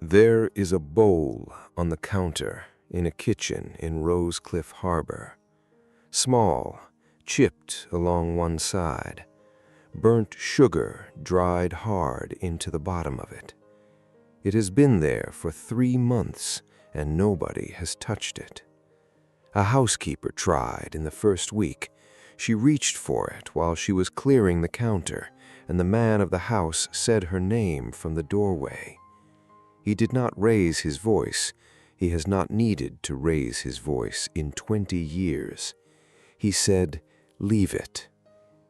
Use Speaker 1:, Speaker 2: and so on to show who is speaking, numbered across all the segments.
Speaker 1: There is a bowl on the counter in a kitchen in Rosecliff Harbor. Small, chipped along one side, burnt sugar dried hard into the bottom of it. It has been there for 3 months and nobody has touched it. A housekeeper tried in the first week. She reached for it while she was clearing the counter, and the man of the house said her name from the doorway. He did not raise his voice. He has not needed to raise his voice in 20 years. He said, "Leave it."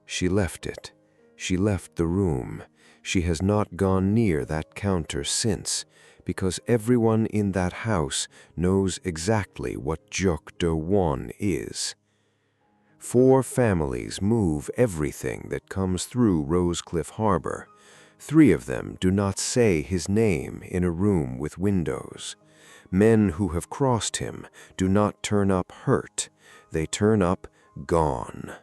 Speaker 1: She left it. She left the room. She has not gone near that counter since, because everyone in that house knows exactly what Jeok Do-won is. 4 families move everything that comes through Rosecliff Harbor. 3 of them do not say his name in a room with windows. Men who have crossed him do not turn up hurt. They turn up gone.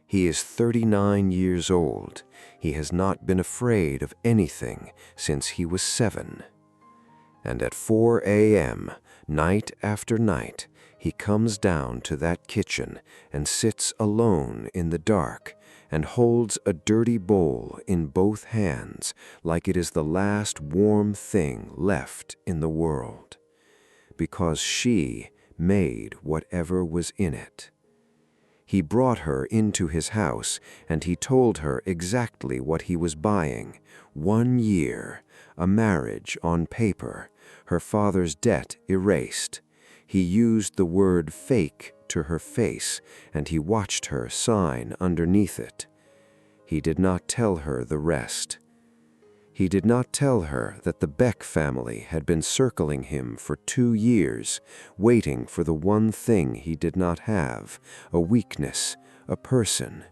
Speaker 1: He is 39 years old. He has not been afraid of anything since he was 7. And at 4 a.m., night after night, he comes down to that kitchen and sits alone in the dark and holds a dirty bowl in both hands like it is the last warm thing left in the world, because she made whatever was in it. He brought her into his house and he told her exactly what he was buying: 1 year, a marriage on paper, her father's debt erased. He used the word fake to her face, and he watched her sign underneath it. He did not tell her the rest. He did not tell her that the Beck family had been circling him for 2 years, waiting for the one thing he did not have, a weakness, a person.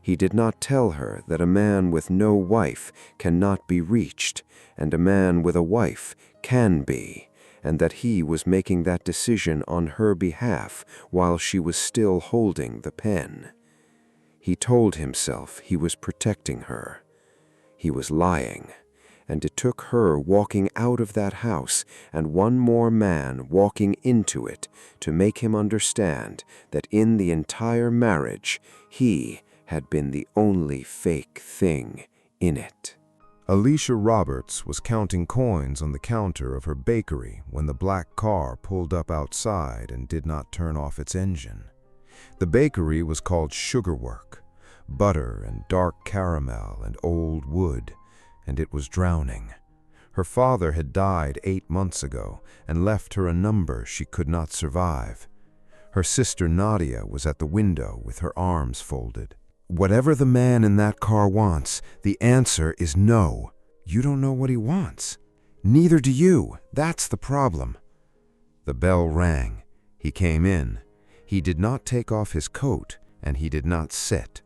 Speaker 1: He did not tell her that a man with no wife cannot be reached, and a man with a wife can be, and that he was making that decision on her behalf while she was still holding the pen. He told himself he was protecting her. He was lying, and it took her walking out of that house and one more man walking into it to make him understand that in the entire marriage he had been the only fake thing in it.
Speaker 2: Alicia Roberts was counting coins on the counter of her bakery when the black car pulled up outside and did not turn off its engine. The bakery was called Sugarwork, butter and dark caramel and old wood, and it was drowning. Her father had died 8 months ago and left her a number she could not survive. Her sister Nadia was at the window with her arms folded. Whatever the man in that car wants, the answer is no. You don't know what he wants. Neither do you. That's the problem. The bell rang. He came in. He did not take off his coat, and he did not sit.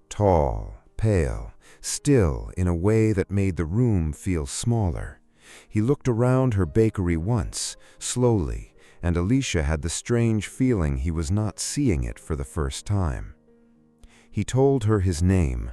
Speaker 2: Tall, pale, still in a way that made the room feel smaller. He looked around her bakery once, slowly, and Alicia had the strange feeling he was not seeing it for the first time. He told her his name.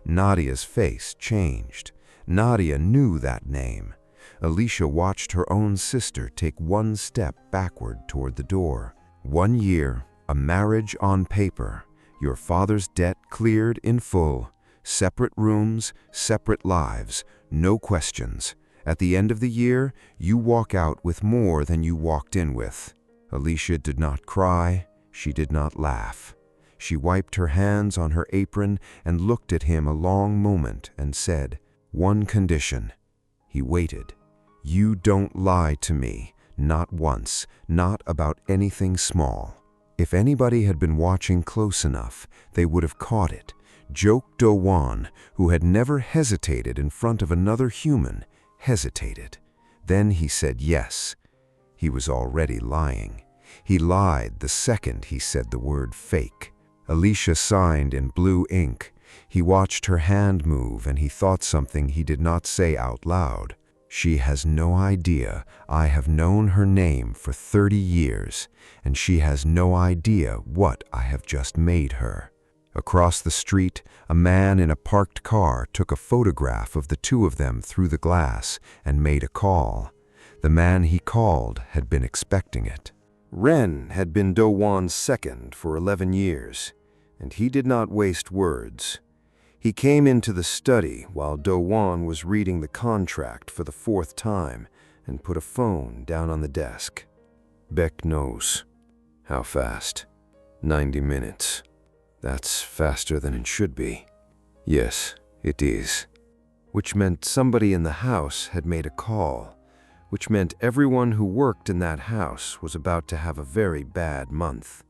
Speaker 2: Nadia's face changed. Nadia knew that name. Alicia watched her own sister take one step backward toward the door. 1 year, a marriage on paper, your father's debt cleared in full, separate rooms, separate lives, no questions. At the end of the year, you walk out with more than you walked in with. Alicia did not cry. She did not laugh. She wiped her hands on her apron and looked at him a long moment and said, "One condition." He waited. "You don't lie to me, not once, not about anything small." If anybody had been watching close enough, they would have caught it. Jeok Do-won, who had never hesitated in front of another human, hesitated. Then he said yes. He was already lying. He lied the second he said the word fake. Alicia signed in blue ink. He watched her hand move and he thought something he did not say out loud. She has no idea I have known her name for 30 years, and she has no idea what I have just made her. Across the street, a man in a parked car took a photograph of the 2 of them through the glass and made a call. The man he called had been expecting it.
Speaker 1: Ren had been Do-won's second for 11 years, and he did not waste words. He came into the study while Do-won was reading the contract for the 4th time and put a phone down on the desk. Beck knows. How fast? 90 minutes. That's faster than it should be. Yes, it is. Which meant somebody in the house had made a call, which meant everyone who worked in that house was about to have a very bad month.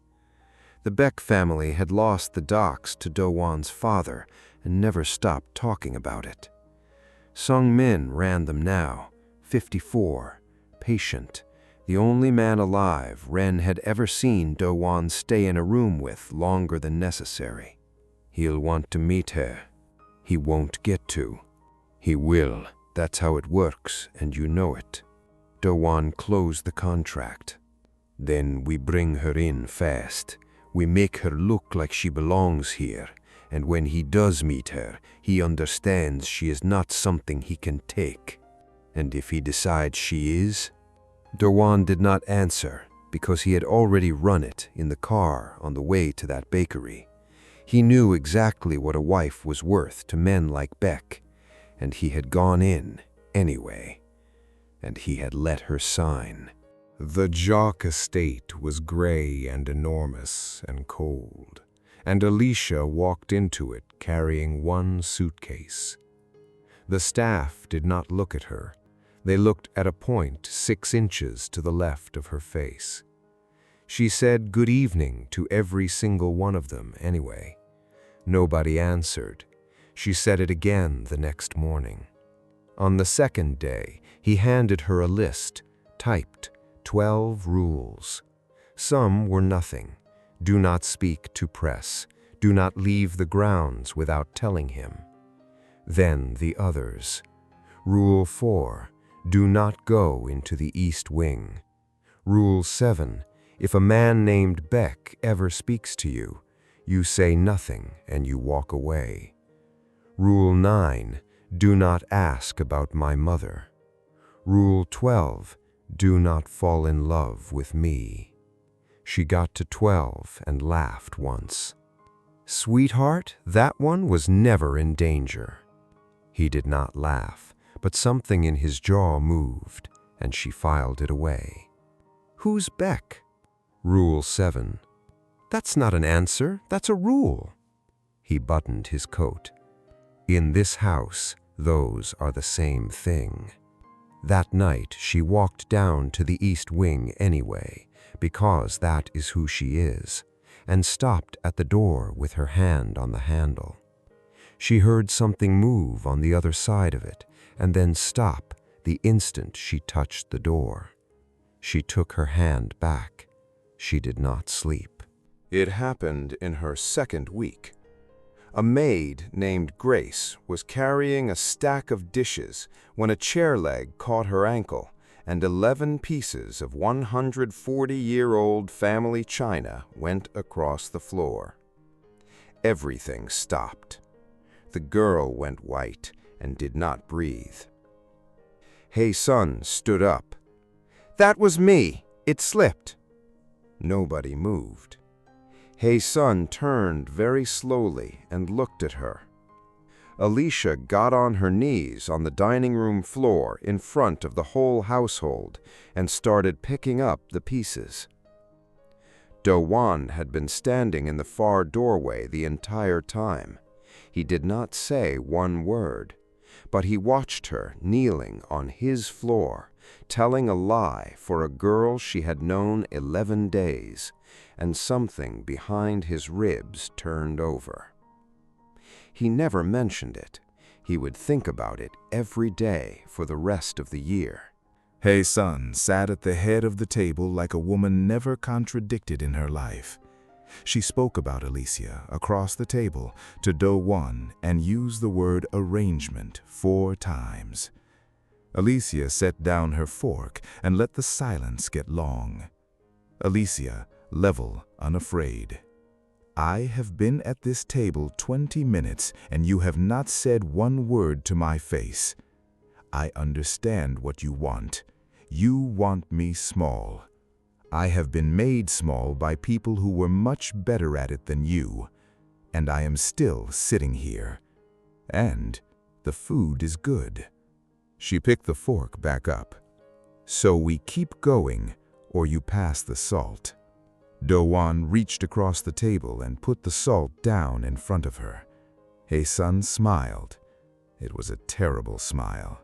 Speaker 1: The Beck family had lost the docks to Do-won's father and never stopped talking about it. Sung-min ran them now, 54, patient, the only man alive Ren had ever seen Do-won stay in a room with longer than necessary. He'll want to meet her. He won't get to. He will. That's how it works, and you know it. Do-won closed the contract. Then we bring her in fast. We make her look like she belongs here, and when he does meet her, he understands she is not something he can take. And if he decides she is? Do-won did not answer because he had already run it in the car on the way to that bakery. He knew exactly what a wife was worth to men like Beck, and he had gone in anyway. And he had let her sign.
Speaker 2: The Jeok estate was gray and enormous and cold, and Alicia walked into it carrying one suitcase. The staff did not look at her. They looked at a point 6 inches to the left of her face. She said good evening to every single one of them anyway. Nobody answered. She said it again the next morning. On the 2nd day, he handed her a list, typed 12 rules. Some were nothing. Do not speak to press. Do not leave the grounds without telling him. Then the others. Rule 4. Do not go into the East Wing. Rule 7. If a man named Beck ever speaks to you, you say nothing and you walk away. Rule 9. Do not ask about my mother. Rule 12. Do not fall in love with me. She got to 12 and laughed once. Sweetheart, that one was never in danger. He did not laugh, but something in his jaw moved, and she filed it away. Who's Beck? Rule 7. That's not an answer, that's a rule. He buttoned his coat. In this house, those are the same thing. That night, she walked down to the East Wing anyway, because that is who she is, and stopped at the door with her hand on the handle. She heard something move on the other side of it, and then stop the instant she touched the door. She took her hand back. She did not sleep. It happened in her 2nd week. A maid named Grace was carrying a stack of dishes when a chair leg caught her ankle, and 11 pieces of 140-year-old family china went across the floor. Everything stopped. The girl went white and did not breathe. Hae-sun stood up. That was me. It slipped. Nobody moved. Hae-sun turned very slowly and looked at her. Alicia got on her knees on the dining room floor in front of the whole household and started picking up the pieces. Do-won had been standing in the far doorway the entire time. He did not say one word, but he watched her kneeling on his floor, telling a lie for a girl she had known 11 days, and something behind his ribs turned over. He never mentioned it. He would think about it every day for the rest of the year.
Speaker 3: Hae-sun sat at the head of the table like a woman never contradicted in her life. She spoke about Alicia across the table to Do-won and used the word arrangement 4 times. Alicia set down her fork and let the silence get long. Alicia, level, unafraid. I have been at this table 20 minutes and you have not said one word to my face. I understand what you want. You want me small. I have been made small by people who were much better at it than you, and I am still sitting here. And the food is good." She picked the fork back up. "So we keep going, or you pass the salt." Do-won reached across the table and put the salt down in front of her. Hae-sun smiled. It was a terrible smile.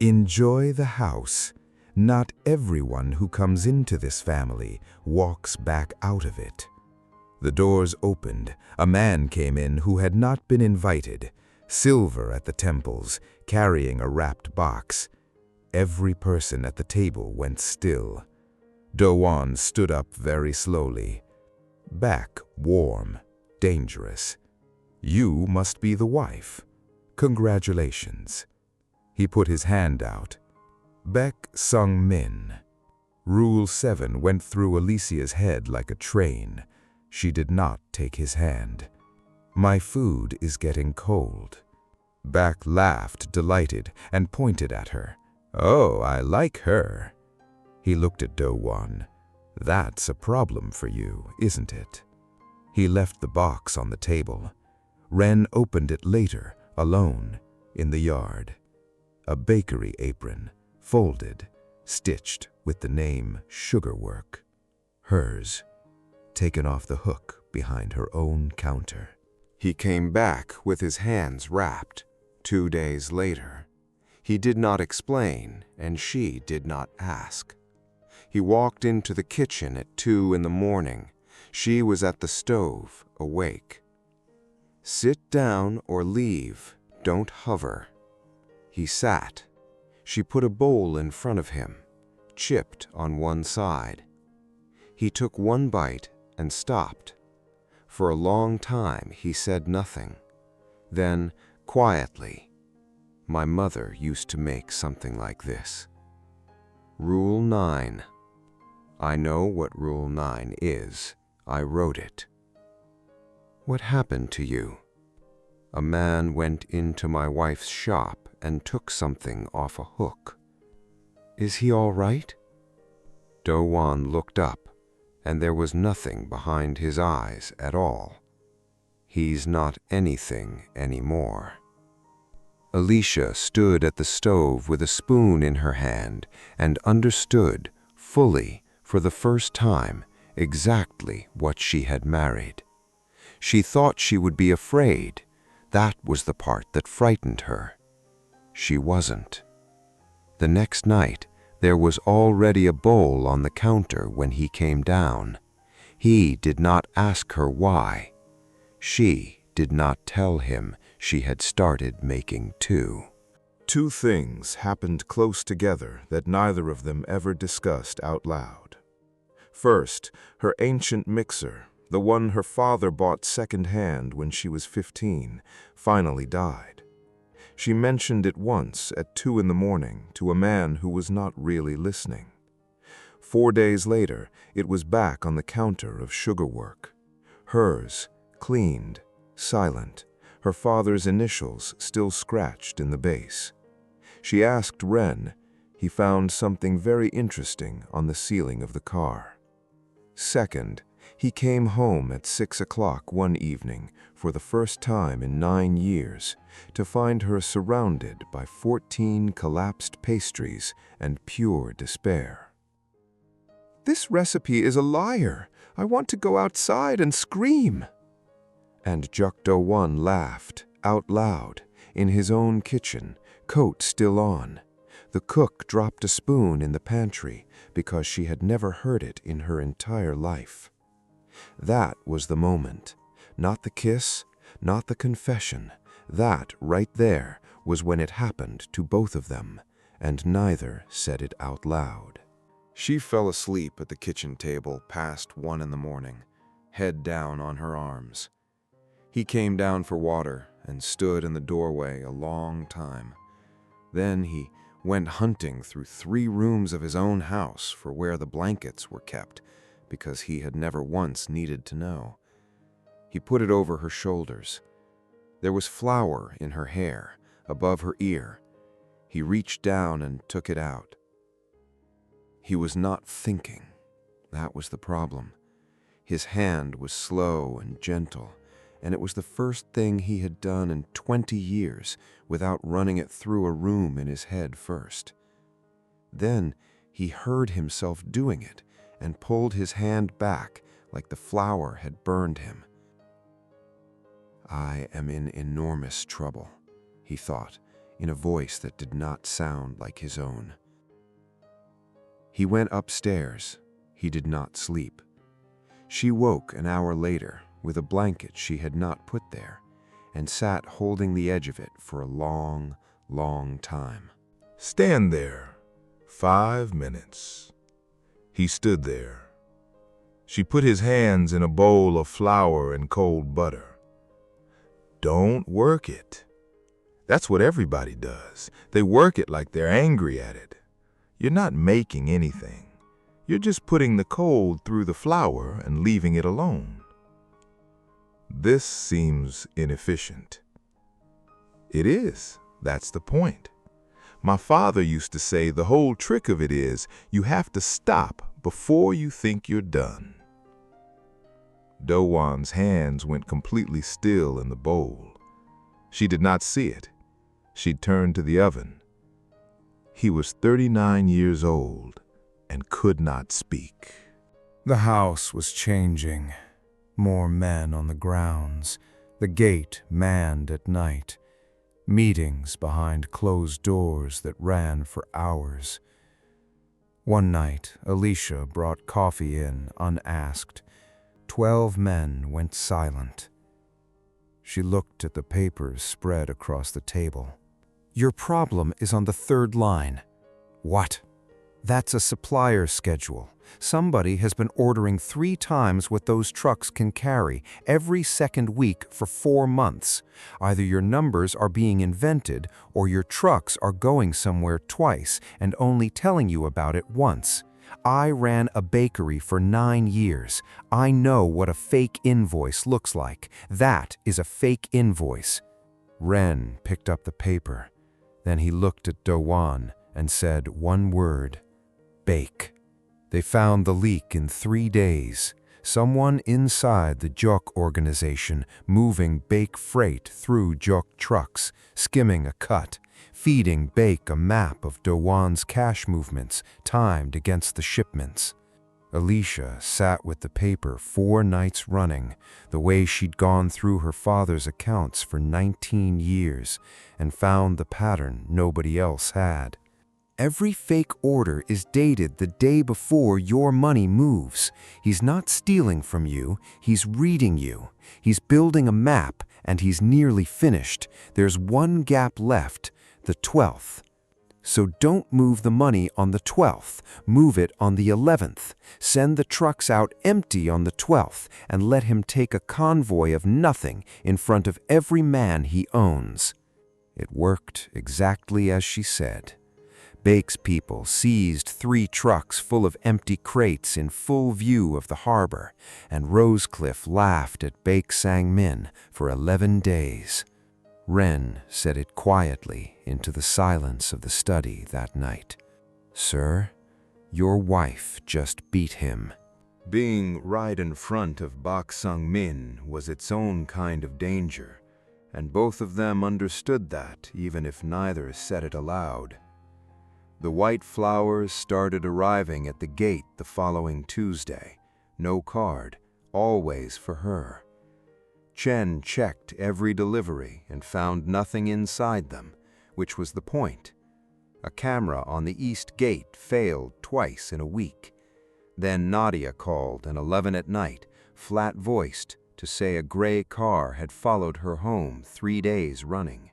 Speaker 3: "Enjoy the house. Not everyone who comes into this family walks back out of it." The doors opened. A man came in who had not been invited, silver at the temples, carrying a wrapped box. Every person at the table went still. Do-won stood up very slowly. Back warm, dangerous. "You must be the wife. Congratulations." He put his hand out. Baek Sung-min. Rule 7 went through Alicia's head like a train. She did not take his hand. "My food is getting cold." Baek laughed, delighted, and pointed at her. "Oh, I like her." He looked at Do-won. "That's a problem for you, isn't it?" He left the box on the table. Ren opened it later, alone, in the yard. A bakery apron, folded, stitched with the name Sugarwork. Hers, taken off the hook behind her own counter.
Speaker 1: He came back with his hands wrapped 2 days later. He did not explain, and she did not ask. He walked into the kitchen at 2 in the morning. She was at the stove, awake. "Sit down or leave. Don't hover." He sat. She put a bowl in front of him, chipped on one side. He took one bite and stopped. For a long time he said nothing. Then, quietly, "My mother used to make something like this." Rule 9. I know what Rule 9 is. I wrote it. "What happened to you?" "A man went into my wife's shop and took something off a hook." "Is he all right?" Do-won looked up, and there was nothing behind his eyes at all. "He's not anything anymore." Alicia stood at the stove with a spoon in her hand and understood fully, for the first time, exactly what she had married. She thought she would be afraid. That was the part that frightened her. She wasn't. The next night, there was already a bowl on the counter when he came down. He did not ask her why. She did not tell him she had started making too.
Speaker 3: Two things happened close together that neither of them ever discussed out loud. First, her ancient mixer, the one her father bought second-hand when she was 15, finally died. She mentioned it once at 2 in the morning to a man who was not really listening. 4 days later, it was back on the counter of Sugarwork. Hers, cleaned, silent, her father's initials still scratched in the base. She asked Ren. He found something very interesting on the ceiling of the car. Second, he came home at 6 o'clock one evening for the first time in 9 years to find her surrounded by 14 collapsed pastries and pure despair. "This recipe is a liar. I want to go outside and scream." And Jeok Do-won laughed, out loud, in his own kitchen, coat still on. The cook dropped a spoon in the pantry because she had never heard it in her entire life. That was the moment. Not the kiss, not the confession. That, right there, was when it happened to both of them, and neither said it out loud. She fell asleep at the kitchen table past 1 in the morning, head down on her arms. He came down for water and stood in the doorway a long time. Then he went hunting through 3 rooms of his own house for where the blankets were kept, because he had never once needed to know. He put it over her shoulders. There was flour in her hair, above her ear. He reached down and took it out.
Speaker 1: He was not thinking. That was the problem. His hand was slow and gentle, and it was the first thing he had done in 20 years without running it through a room in his head first. Then he heard himself doing it and pulled his hand back like the flour had burned him. I am in enormous trouble, he thought, in a voice that did not sound like his own. He went upstairs. He did not sleep. She woke an hour later with a blanket she had not put there and sat holding the edge of it for a long, long time.
Speaker 3: Stand there. 5 minutes. He stood there. She put his hands in a bowl of flour and cold butter. Don't work it. That's what everybody does. They work it like they're angry at it. You're not making anything. You're just putting the cold through the flour and leaving it alone. This seems inefficient. It is. That's the point. My father used to say the whole trick of it is you have to stop before you think you're done. Do-won's hands went completely still in the bowl. She did not see it. She turned to the oven. He was 39 years old and could not speak.
Speaker 2: The house was changing. More men on the grounds, the gate manned at night, meetings behind closed doors that ran for hours. One night, Alicia brought coffee in unasked. 12 men went silent. She looked at the papers spread across the table. Your problem is on the 3rd line. What? That's a supplier schedule. Somebody has been ordering 3 times what those trucks can carry every second week for 4 months. Either your numbers are being invented or your trucks are going somewhere twice and only telling you about it once. I ran a bakery for 9 years. I know what a fake invoice looks like. That is a fake invoice. Ren picked up the paper. Then he looked at Do-won and said one word, bake. They found the leak in 3 days. Someone inside the Jeok organization moving bake freight through Jeok trucks, skimming a cut, feeding Bake a map of Do-won's cash movements timed against the shipments. Alicia sat with the paper 4 nights running, the way she'd gone through her father's accounts for 19 years, and found the pattern nobody else had. Every fake order is dated the day before your money moves. He's not stealing from you, he's reading you. He's building a map, and he's nearly finished. There's one gap left, the 12th. So don't move the money on the 12th, move it on the 11th. Send the trucks out empty on the 12th and let him take a convoy of nothing in front of every man he owns. It worked exactly as she said. Bake's people seized 3 trucks full of empty crates in full view of the harbor, and Rosecliff laughed at Bake Sang-min for 11 days. Ren said it quietly into the silence of the study that night. Sir, your wife just beat him. Being right in front of Bak Sang-min was its own kind of danger, and both of them understood that, even if neither said it aloud. The white flowers started arriving at the gate the following Tuesday. No card, always for her. Chen checked every delivery and found nothing inside them, which was the point. A camera on the east gate failed twice in a week. Then Nadia called at 11 at night, flat-voiced, to say a gray car had followed her home 3 days running.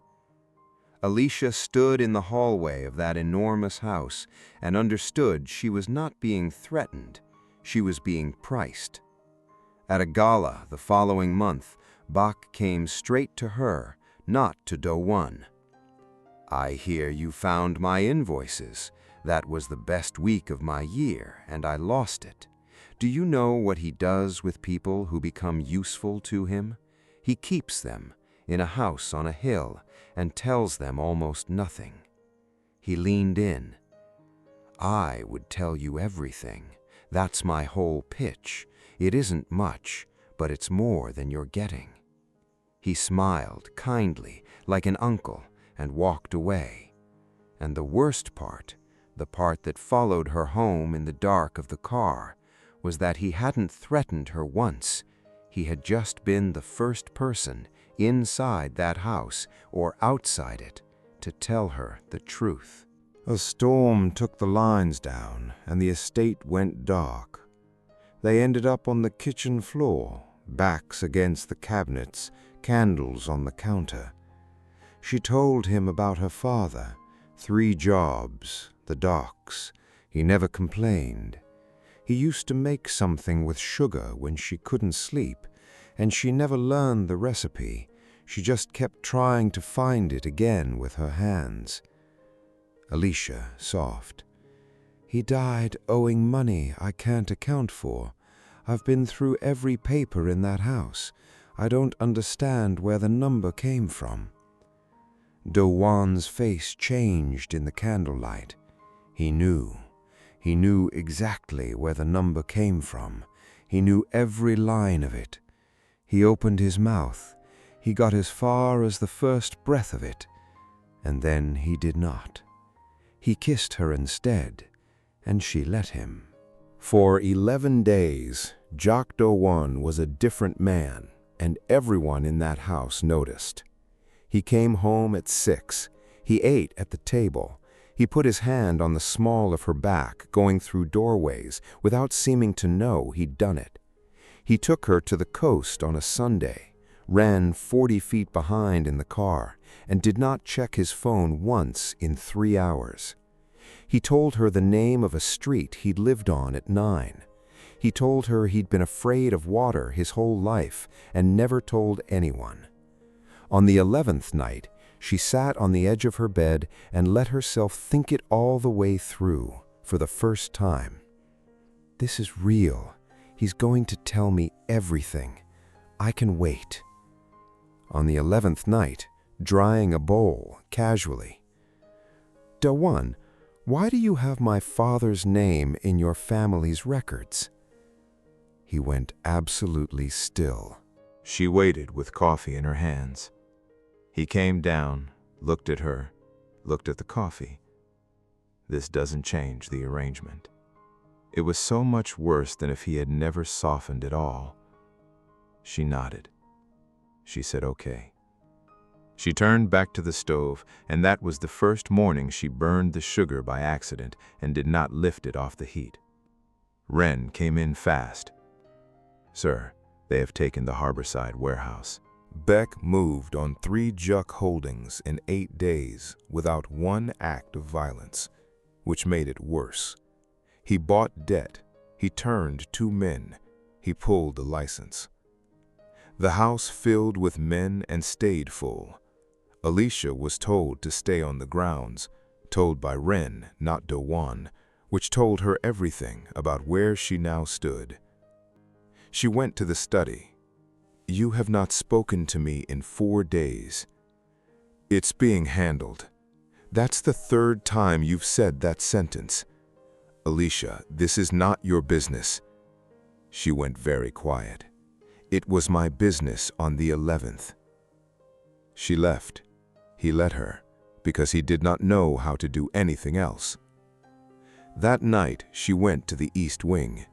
Speaker 2: Alicia stood in the hallway of that enormous house and understood she was not being threatened, she was being priced. At a gala the following month, Bak came straight to her, not to Do-won. I hear you found my invoices. That was the best week of my year, and I lost it. Do you know what he does with people who become useful to him? He keeps them in a house on a hill and tells them almost nothing. He leaned in.
Speaker 1: I would tell you everything. That's my whole pitch. It isn't much, but it's more than you're getting." He smiled kindly, like an uncle, and walked away. And the worst part, the part that followed her home in the dark of the car, was that he hadn't threatened her once. He had just been the first person inside that house or outside it to tell her the truth.
Speaker 2: A storm took the lines down, and the estate went dark. They ended up on the kitchen floor, backs against the cabinets, candles on the counter. She told him about her father, 3 jobs, the docks. He never complained. He used to make something with sugar when she couldn't sleep, and she never learned the recipe. She just kept trying to find it again with her hands. Alicia, soft. "He died owing money I can't account for. I've been through every paper in that house. I don't understand where the number came from." Do-won's face changed in the candlelight. He knew. He knew exactly where the number came from. He knew every line of it. He opened his mouth. He got as far as the first breath of it, and then he did not. He kissed her instead, and she let him. For 11 days, Jeok Do-won was a different man, and everyone in that house noticed. He came home at 6. He ate at the table. He put his hand on the small of her back, going through doorways, without seeming to know he'd done it. He took her to the coast on a Sunday, ran 40 feet behind in the car, and did not check his phone once in 3 hours. He told her the name of a street he'd lived on at 9. He told her he'd been afraid of water his whole life and never told anyone. On the 11th night, she sat on the edge of her bed and let herself think it all the way through for the first time. "This is real. He's going to tell me everything. I can wait." On the 11th night, drying a bowl casually. "Do-won, why do you have my father's name in your family's records?" He went absolutely still.
Speaker 3: She waited with coffee in her hands. He came down, looked at her, looked at the coffee. "This doesn't change the arrangement." It was so much worse than if he had never softened at all. She nodded. She said, "Okay." She turned back to the stove, and that was the first morning she burned the sugar by accident and did not lift it off the heat. Ren came in fast. "Sir, they have taken the Harborside warehouse." Beck moved on 3 Jeok holdings in 8 days without one act of violence, which made it worse. He bought debt. He turned 2 men. He pulled the license. The house filled with men and stayed full. Alicia was told to stay on the grounds, told by Ren, not Do-won, which told her everything about where she now stood. She went to the study. "You have not spoken to me in 4 days. It's being handled. That's the 3rd time you've said that sentence. Alicia, this is not your business." She went very quiet. "It was my business on the 11th. She left. He let her, because he did not know how to do anything else. That night, she went to the East Wing.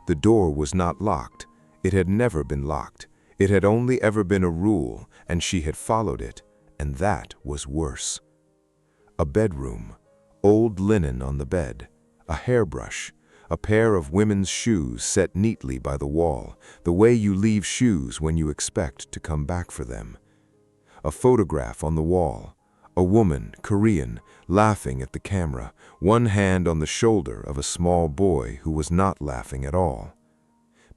Speaker 3: The door was not locked. It had never been locked. It had only ever been a rule, and she had followed it, and that was worse. A bedroom, old linen on the bed, a hairbrush, a pair of women's shoes set neatly by the wall, the way you leave shoes when you expect to come back for them. A photograph on the wall, a woman, Korean, laughing at the camera, one hand on the shoulder of a small boy who was not laughing at all.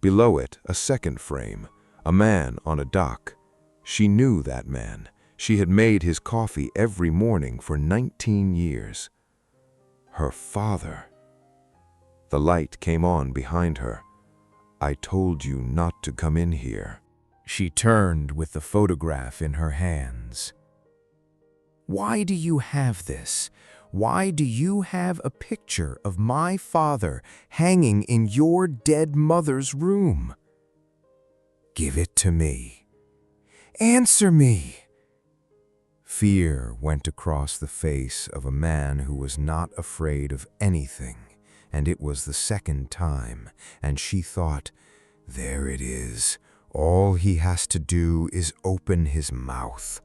Speaker 3: Below it, a second frame, a man on a dock. She knew that man. She had made his coffee every morning for 19 years. Her father. The light came on behind her. "I told you not to come in here." She turned with the photograph in her hands. "Why do you have this?
Speaker 2: Why do you have a picture of my father hanging in your dead mother's room? Give it to me. Answer me. Fear went across the face of a man who was not afraid of anything, and it was the second time, and she thought, there it is. All he has to do is open his mouth.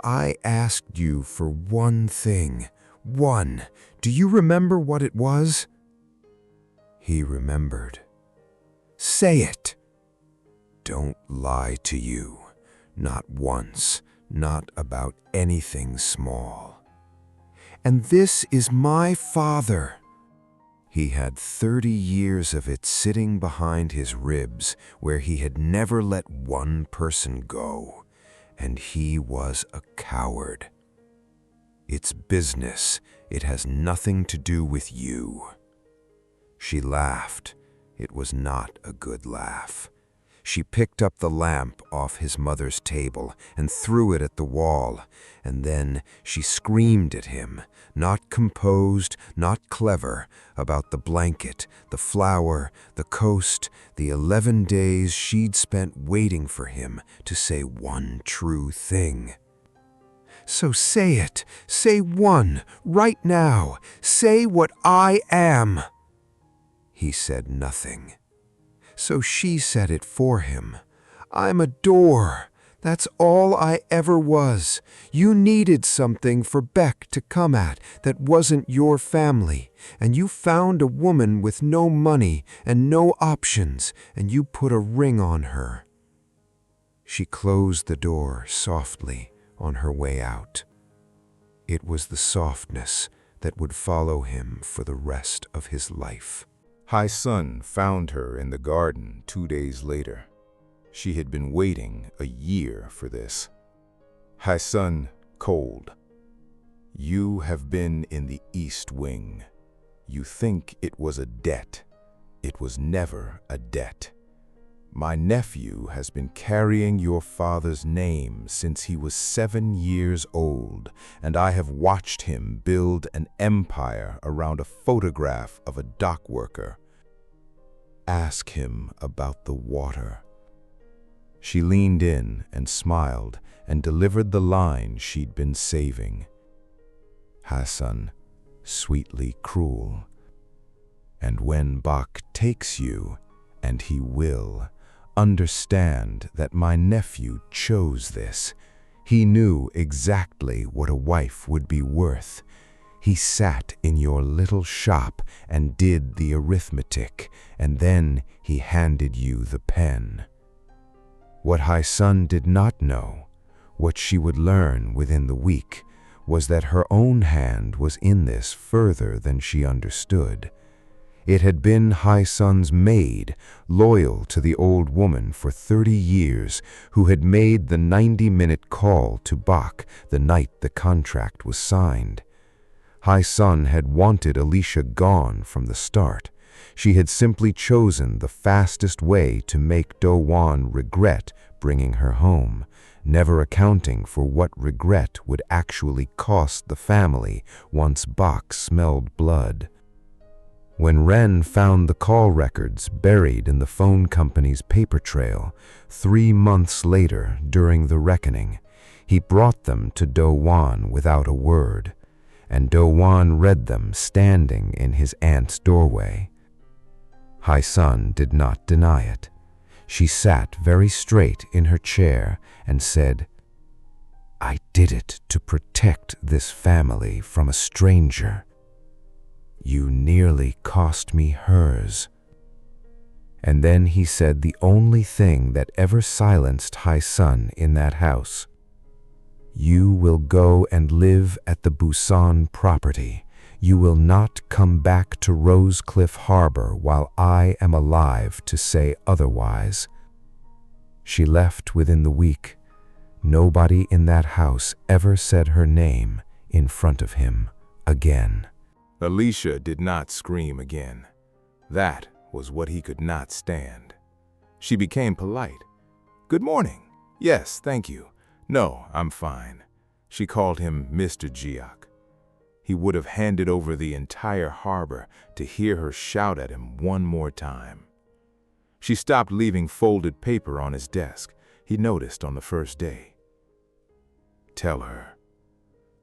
Speaker 2: I asked you for one thing. One. Do you remember what it was? He remembered. Say it. Don't lie to you. Not once. Not about anything small. And this is my father. He had 30 years of it sitting behind his ribs where he had never let one person go, and he was a coward. It's business. It has nothing to do with you. She laughed. It was not a good laugh. She picked up the lamp off his mother's table and threw it at the wall, and then she screamed at him, not composed, not clever, about the blanket, the flower, the coast, the 11 days she'd spent waiting for him to say one true thing. So say it, say one, right now, say what I am. He said nothing. So she said it for him. I'm a door. That's all I ever was. You needed something for Beck to come at that wasn't your family, and you found a woman with no money and no options, and you put a ring on her. She closed the door softly on her way out. It was the softness that would follow him for the rest of his life.
Speaker 3: Hai-sun found her in the garden 2 days later. She had been waiting a year for this. Hai-sun, cold. You have been in the East Wing. You think it was a debt. It was never a debt. My nephew has been carrying your father's name since he was 7 years old, and I have watched him build an empire around a photograph of a dock worker. Ask him about the water. She leaned in and smiled and delivered the line she'd been saving. Hai-sun, sweetly cruel. And when Bak takes you, and he will, understand that my nephew chose this. He knew exactly what a wife would be worth. He sat in your little shop and did the arithmetic, and then he handed you the pen. What Hai-sun did not know, what she would learn within the week, was that her own hand was in this further than she understood. It had been Hai-sun's maid, loyal to the old woman for 30 years, who had made the 90-minute call to Bak the night the contract was signed. Hai-sun had wanted Alicia gone from the start. She had simply chosen the fastest way to make Do-won regret bringing her home, never accounting for what regret would actually cost the family once Bak smelled blood. When Ren found the call records buried in the phone company's paper trail 3 months later during the reckoning, he brought them to Do-won without a word, and Do-won read them standing in his aunt's doorway. Hai-sun did not deny it. She sat very straight in her chair and said, "I did it to protect this family from a stranger. You nearly cost me hers." And then he said the only thing that ever silenced Hai-sun in that house. "You will go and live at the Busan property. You will not come back to Rosecliff Harbor while I am alive to say otherwise." She left within the week. Nobody in that house ever said her name in front of him again. Alicia did not scream again. That was what he could not stand. She became polite. "Good morning. Yes, thank you. No, I'm fine." She called him Mr. Jeok. he would have handed over the entire harbor to hear her shout at him one more time. She stopped leaving folded paper on his desk, he noticed on the first day. Tell her.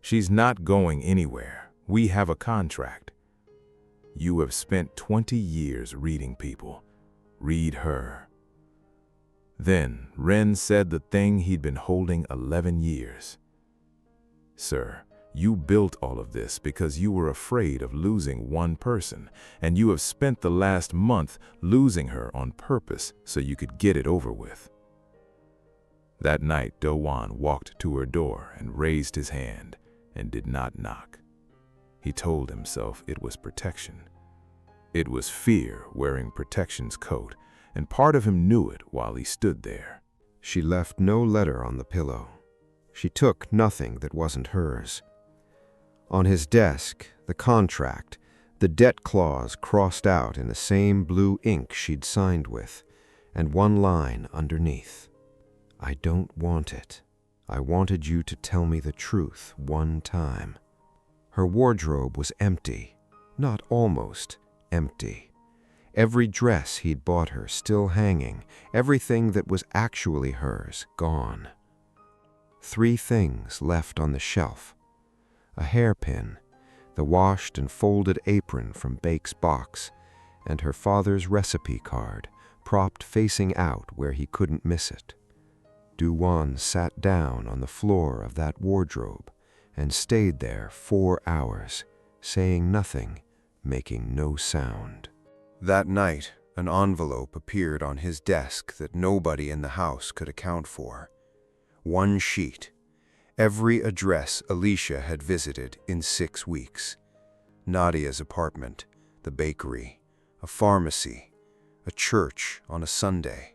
Speaker 3: She's not going anywhere. We have a contract. You have spent 20 years reading people. Read her. Then Ren said the thing he'd been holding 11 years. Sir, you built all of this because you were afraid of losing one person, and you have spent the last month losing her on purpose so you could get it over with. That night, Do-won walked to her door and raised his hand and did not knock. He told himself it was protection. It was fear wearing protection's coat, and part of him knew it while he stood there.
Speaker 1: She left no letter on the pillow. She took nothing that wasn't hers. On his desk, the contract, the debt clause crossed out in the same blue ink she'd signed with, and one line underneath. I don't want it. I wanted you to tell me the truth one time. Her wardrobe was empty, not almost empty. Every dress he'd bought her still hanging, everything that was actually hers gone. 3 things left on the shelf: a hairpin, the washed and folded apron from Bake's box, and her father's recipe card, propped facing out where he couldn't miss it. Do-won sat down on the floor of that wardrobe and stayed there 4 hours, saying nothing, making no sound. That night, an envelope appeared on his desk that nobody in the house could account for. 1 sheet. Every address Alicia had visited in 6 weeks. Nadia's apartment, the bakery, a pharmacy, a church on a Sunday.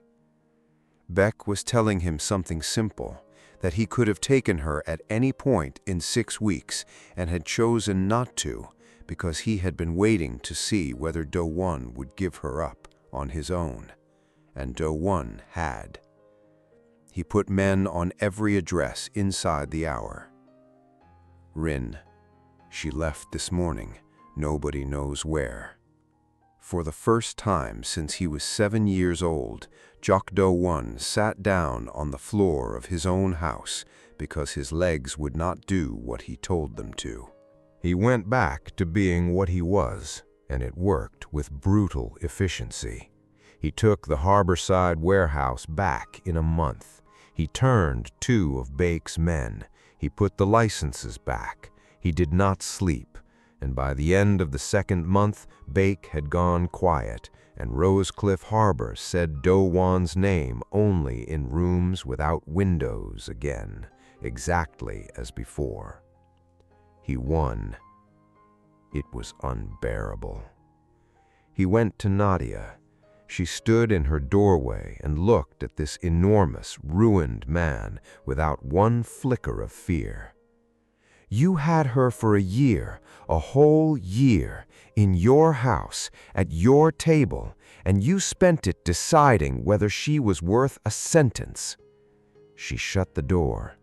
Speaker 1: Beck was telling him something simple, that he could have taken her at any point in 6 weeks and had chosen not to because he had been waiting to see whether Do-won would give her up on his own. And Do-won had. He put men on every address inside the hour. Rin. She left this morning, nobody knows where. For the first time since he was 7 years old, Jeok Do-won sat down on the floor of his own house because his legs would not do what he told them to. He went back to being what he was, and it worked with brutal efficiency. He took the harborside warehouse back in a month. He turned 2 of Bake's men. He put the licenses back. He did not sleep, and by the end of the 2nd month, Bake had gone quiet, and Rosecliff Harbor said Do-won's name only in rooms without windows again, exactly as before. He won. It was unbearable. He went to Nadia. She stood in her doorway and looked at this enormous, ruined man without one flicker of fear. You had her for a year, a whole year, in your house, at your table, and you spent it deciding whether she was worth a sentence. She shut the door.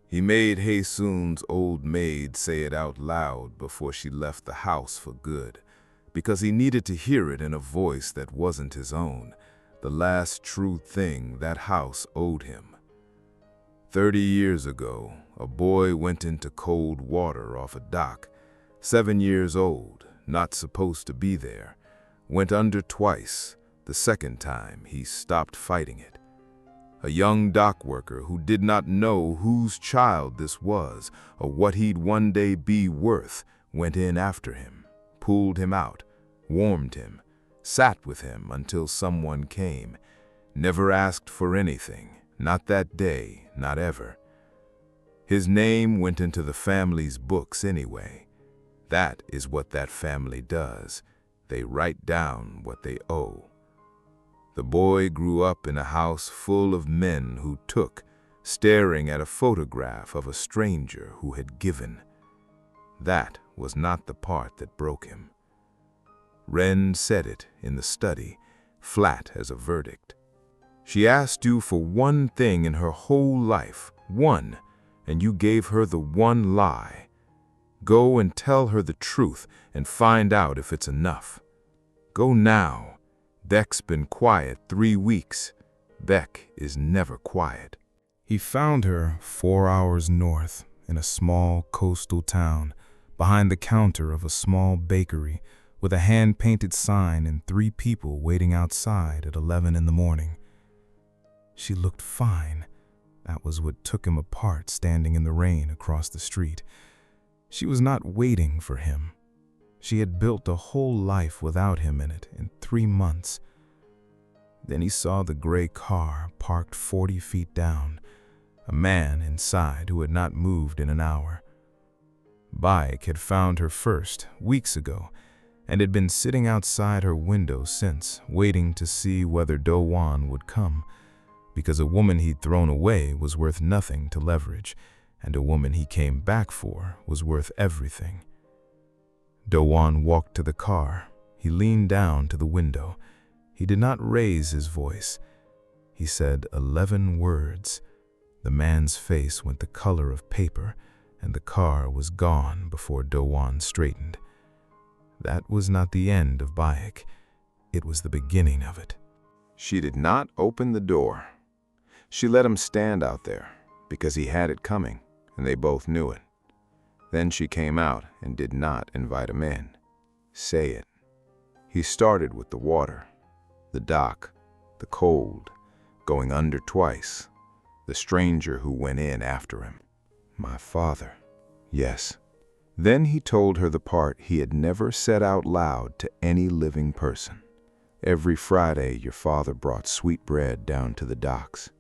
Speaker 3: He made Hae-soon's old maid say it out loud before she left the house for good, because he needed to hear it in a voice that wasn't his own, the last true thing that house owed him. 30 years ago, a boy went into cold water off a dock, 7 years old, not supposed to be there, went under twice. The 2nd time, he stopped fighting it. A young dock worker who did not know whose child this was or what he'd one day be worth went in after him, pulled him out, warmed him, sat with him until someone came, never asked for anything, not that day, not ever. His name went into the family's books anyway. That is what that family does. They write down what they owe. The boy grew up in a house full of men who took, staring at a photograph of a stranger who had given. That was not the part that broke him. Ren said it in the study, flat as a verdict. She asked you for one thing in her whole life, one, and you gave her the one lie. Go and tell her the truth and find out if it's enough. Go now. Beck's been quiet 3 weeks. Beck is never quiet. He found her 4 hours north in a small coastal town, behind the counter of a small bakery with a hand-painted sign and 3 people waiting outside at 11 in the morning. She looked fine. That was what took him apart, standing in the rain across the street. She was not waiting for him. She had built a whole life without him in it in 3 months. Then he saw the gray car parked 40 feet down, a man inside who had not moved in an hour. Bayek had found her first, weeks ago, and had been sitting outside her window since, waiting to see whether Do-won would come, because a woman he'd thrown away was worth nothing to leverage, and a woman he came back for was worth everything. Do-won walked to the car. He leaned down to the window. He did not raise his voice. He said 11 words. The man's face went the color of paper, and the car was gone before Do-won straightened. That was not the end of Bayek. It was the beginning of it.
Speaker 2: She did not open the door. She let him stand out there, because he had it coming, and they both knew it. Then she came out and did not invite him in. Say it. He started with the water, the dock, the cold, going under twice, the stranger who went in after him. My father. Yes. Then he told her the part he had never said out loud to any living person. Every Friday your father brought sweet bread down to the docks.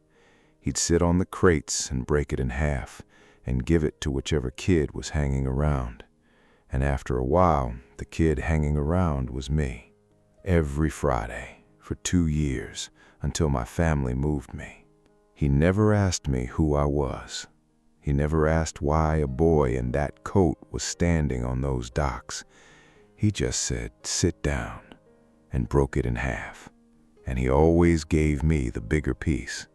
Speaker 2: He'd sit on the crates and break it in half and give it to whichever kid was hanging around. And after a while, the kid hanging around was me. Every Friday, for 2 years, until my family moved me. He never asked me who I was. He never asked why a boy in that coat was standing on those docks. He just said, sit down, and broke it in half. And he always gave me the bigger piece.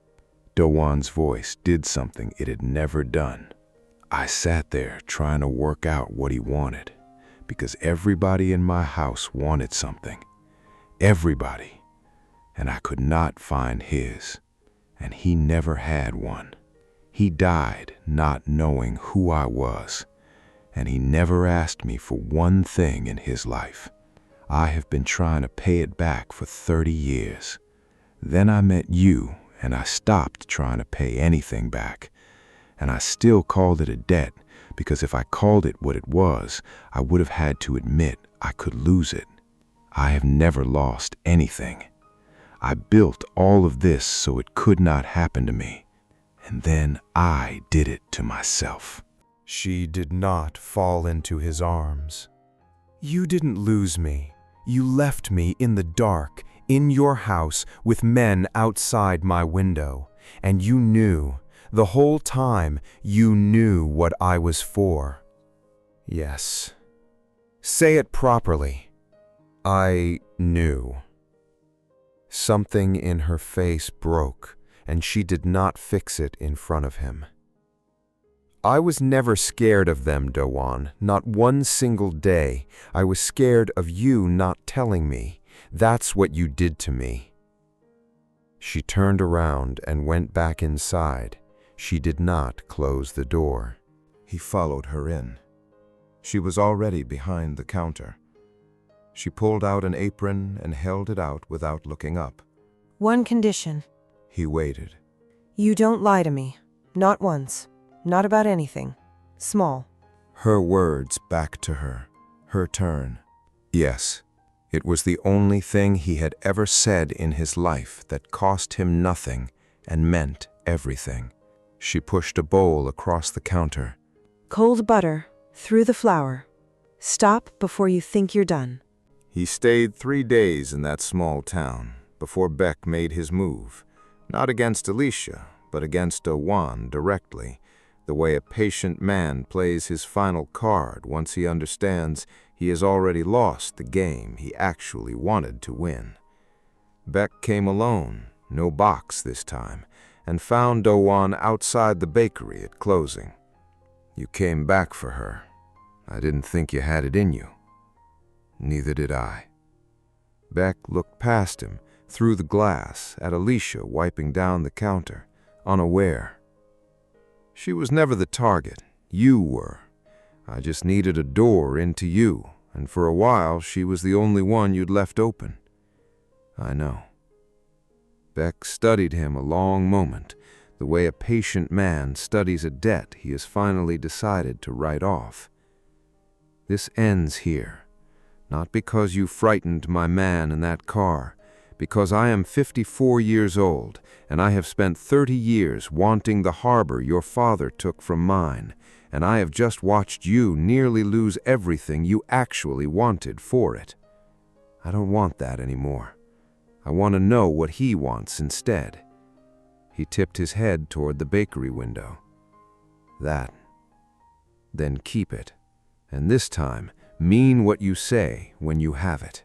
Speaker 2: Do-won's voice did something it had never done. I sat there trying to work out what he wanted, because everybody in my house wanted something. Everybody. And I could not find his. And he never had one. He died not knowing who I was, and he never asked me for one thing in his life. I have been trying to pay it back for 30 years. Then I met you, and I stopped trying to pay anything back. And I still called it a debt, because if I called it what it was, I would have had to admit I could lose it. I have never lost anything. I built all of this so it could not happen to me. And then I did it to myself.
Speaker 1: She did not fall into his arms. You didn't lose me. You left me in the dark, in your house, with men outside my window. And you knew, the whole time, you knew what I was for. Yes. Say it properly. I knew. Something in her face broke, and she did not fix it in front of him. I was never scared of them, Do-won, not one single day. I was scared of you not telling me. That's what you did to me. She turned around and went back inside. She did not close the door.
Speaker 2: He followed her in. She was already behind the counter. She pulled out an apron and held it out without looking up.
Speaker 4: One condition.
Speaker 2: He waited.
Speaker 4: You don't lie to me. Not once. Not about anything. Small.
Speaker 2: Her words back to her. Her turn. Yes, it was the only thing he had ever said in his life that cost him nothing and meant everything. She pushed a bowl across the counter.
Speaker 4: Cold butter. Through the flour. Stop before you think you're done.
Speaker 2: He stayed 3 days in that small town before Beck made his move. Not against Alicia, but against Do-won directly. The way a patient man plays his final card once he understands he has already lost the game he actually wanted to win. Beck came alone, no box this time, and found Do-won outside the bakery at closing. You came back for her.
Speaker 1: I didn't think you had it in you." "Neither did I." Beck looked past him, through the glass, at Alicia wiping down the counter, unaware. "She was never the target. You were. I just needed a door into you, and for a while she was the only one you'd left open." "I know." Beck studied him a long moment, the way a patient man studies a debt he has finally decided to write off. "This ends here. Not because you frightened my man in that car, because I am 54 years old, and I have spent 30 years wanting the harbor your father took from mine, and I have just watched you nearly lose everything you actually wanted for it. I don't want that anymore. I want to know what he wants instead." He tipped his head toward the bakery window. "That. Then keep it, and this time mean what you say when you have it."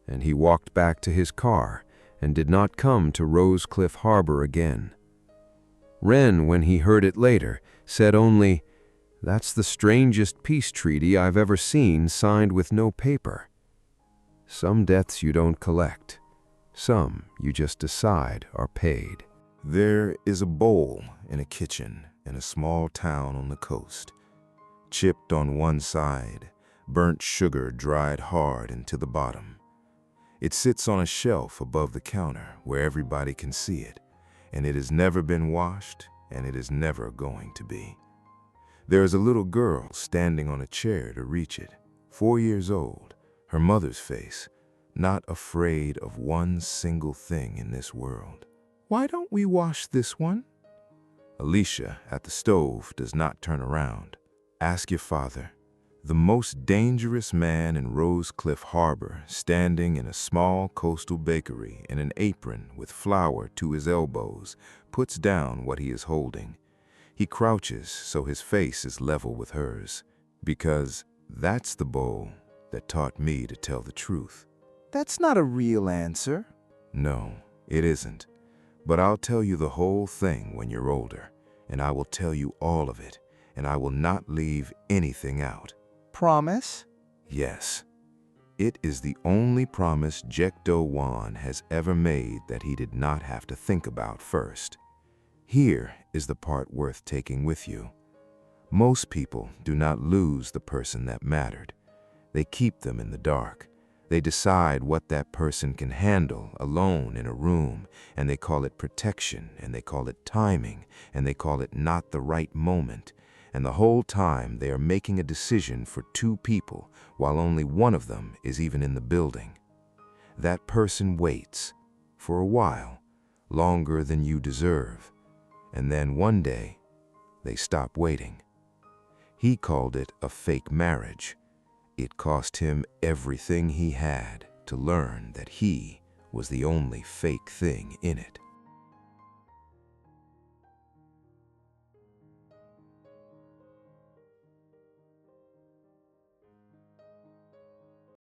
Speaker 1: And he walked back to his car and did not come to Rose Cliff Harbor again. Wren, when he heard it later, said only, "That's the strangest peace treaty I've ever seen signed with no paper. Some debts you don't collect. Some you just decide are paid."
Speaker 3: There is a bowl in a kitchen in a small town on the coast. Chipped on one side, burnt sugar dried hard into the bottom. It sits on a shelf above the counter where everybody can see it, and it has never been washed, and it is never going to be. There is a little girl standing on a chair to reach it, 4 years old, her mother's face, not afraid of one single thing in this world. "Why don't we wash this one?" Alicia, at the stove, does not turn around. "Ask your father." The most dangerous man in Rose Cliff Harbor, standing in a small coastal bakery in an apron with flour to his elbows, puts down what he is holding. He crouches so his face is level with hers, because that's the bowl that taught me to tell the truth.
Speaker 5: That's not a real answer.
Speaker 3: No, it isn't. But I'll tell you the whole thing when you're older, and I will tell you all of it, and I will not leave anything out.
Speaker 5: Promise?
Speaker 3: Yes. It is the only promise Jeok Do-won has ever made that he did not have to think about first. Here is the part worth taking with you. Most people do not lose the person that mattered. They keep them in the dark. They decide what that person can handle alone in a room, and they call it protection, and they call it timing, and they call it not the right moment. And the whole time they are making a decision for 2 people, while only one of them is even in the building. That person waits, for a while, longer than you deserve, and then one day, they stop waiting. He called it a fake marriage. It cost him everything he had to learn that he was the only fake thing in it.